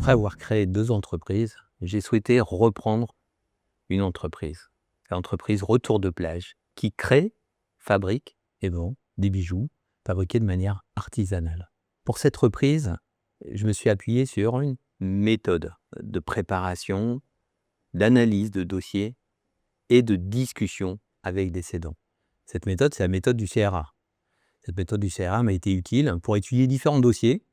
Après avoir créé 2 entreprises, j'ai souhaité reprendre une entreprise. L'entreprise Retour de Plage qui crée, fabrique et vend des bijoux fabriqués de manière artisanale. Pour cette reprise, je me suis appuyé sur une méthode de préparation, d'analyse de dossiers et de discussion avec des cédants. Cette méthode, c'est la méthode du CRA. Cette méthode du CRA m'a été utile pour étudier différents dossiers,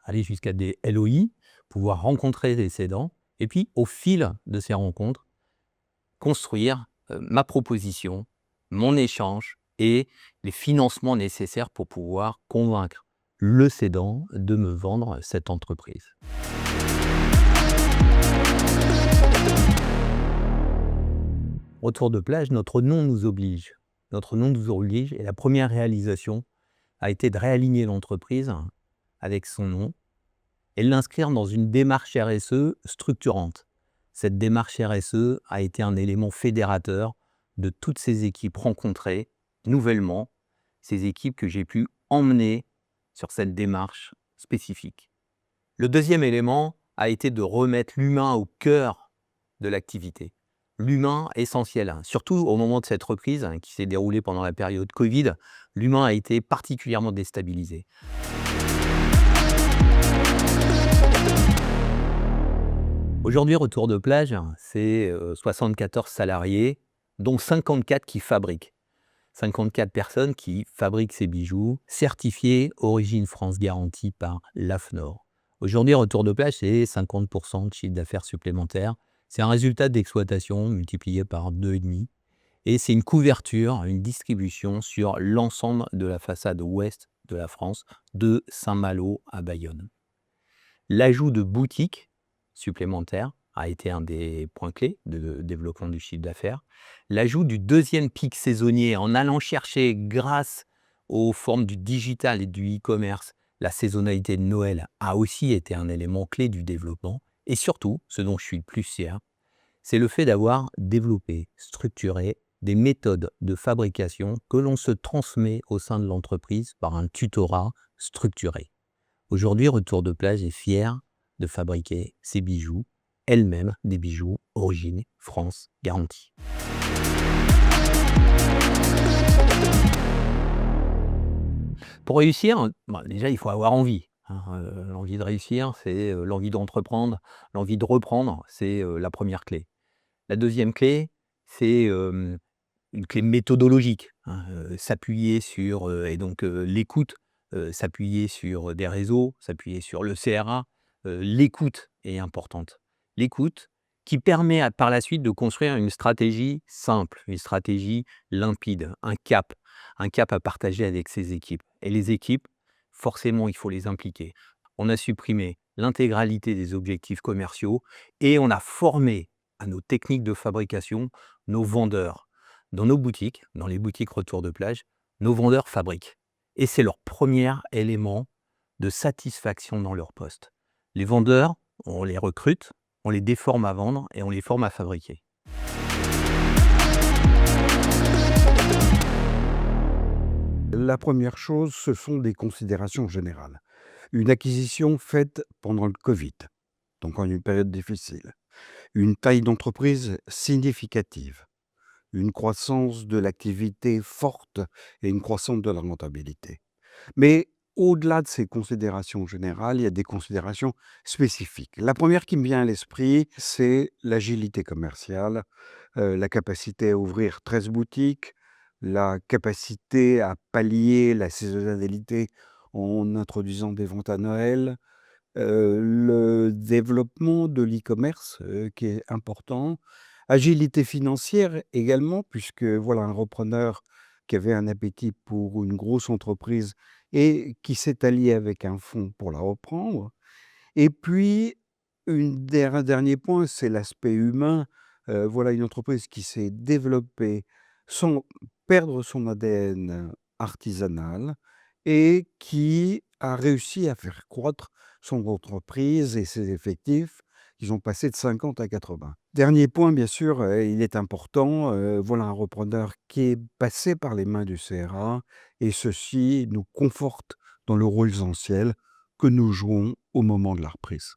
aller jusqu'à des LOI, pouvoir rencontrer des cédants et puis au fil de ces rencontres, construire, ma proposition, mon échange et les financements nécessaires pour pouvoir convaincre le cédant de me vendre cette entreprise. Retour de Plage, notre nom nous oblige. Notre nom nous oblige et la première réalisation a été de réaligner l'entreprise avec son nom et de l'inscrire dans une démarche RSE structurante. Cette démarche RSE a été un élément fédérateur de toutes ces équipes rencontrées nouvellement, ces équipes que j'ai pu emmener sur cette démarche spécifique. Le deuxième élément a été de remettre l'humain au cœur de l'activité. L'humain essentiel, surtout au moment de cette reprise qui s'est déroulée pendant la période Covid, l'humain a été particulièrement déstabilisé. Aujourd'hui, Retour de Plage, c'est 74 salariés, dont 54 qui fabriquent. 54 personnes qui fabriquent ces bijoux, certifiés Origine France Garantie par l'AFNOR. Aujourd'hui, Retour de Plage, c'est 50% de chiffre d'affaires supplémentaire. C'est un résultat d'exploitation multiplié par 2,5. Et c'est une couverture, une distribution sur l'ensemble de la façade ouest de la France, de Saint-Malo à Bayonne. L'ajout de boutiques supplémentaires a été un des points clés de développement du chiffre d'affaires. L'ajout du deuxième pic saisonnier en allant chercher, grâce aux formes du digital et du e-commerce, la saisonnalité de Noël a aussi été un élément clé du développement. Et surtout, ce dont je suis le plus fier, c'est le fait d'avoir développé, structuré des méthodes de fabrication que l'on se transmet au sein de l'entreprise par un tutorat structuré. Aujourd'hui, Retour de Plage est fier de fabriquer ses bijoux, elle-même des bijoux Origine France Garantie. Pour réussir, déjà, il faut avoir envie. L'envie de réussir, c'est l'envie d'entreprendre, l'envie de reprendre, c'est la première clé. La deuxième clé, c'est une clé méthodologique, s'appuyer sur l'écoute, s'appuyer sur des réseaux, s'appuyer sur le CRA. L'écoute est importante. L'écoute qui permet par la suite de construire une stratégie simple, une stratégie limpide, un cap à partager avec ses équipes. Et les équipes, forcément, il faut les impliquer. On a supprimé l'intégralité des objectifs commerciaux et on a formé à nos techniques de fabrication nos vendeurs. Dans nos boutiques, dans les boutiques Retour de Plage, nos vendeurs fabriquent. Et c'est leur premier élément de satisfaction dans leur poste. Les vendeurs, on les recrute, on les déforme à vendre et on les forme à fabriquer. La première chose, ce sont des considérations générales. Une acquisition faite pendant le Covid, donc en une période difficile. Une taille d'entreprise significative. Une croissance de l'activité forte et une croissance de la rentabilité. Mais au-delà de ces considérations générales, il y a des considérations spécifiques. La première qui me vient à l'esprit, c'est l'agilité commerciale, la capacité à ouvrir 13 boutiques, la capacité à pallier la saisonnalité en introduisant des ventes à Noël, le développement de l'e-commerce, qui est important. Agilité financière également, puisque voilà un repreneur qui avait un appétit pour une grosse entreprise et qui s'est allié avec un fonds pour la reprendre. Et puis, un dernier point, c'est l'aspect humain. Voilà une entreprise qui s'est développée sans perdre son ADN artisanal et qui a réussi à faire croître son entreprise et ses effectifs. Ils ont passé de 50 à 80. Dernier point, bien sûr, il est important, voilà un repreneur qui est passé par les mains du CRA et ceci nous conforte dans le rôle essentiel que nous jouons au moment de la reprise.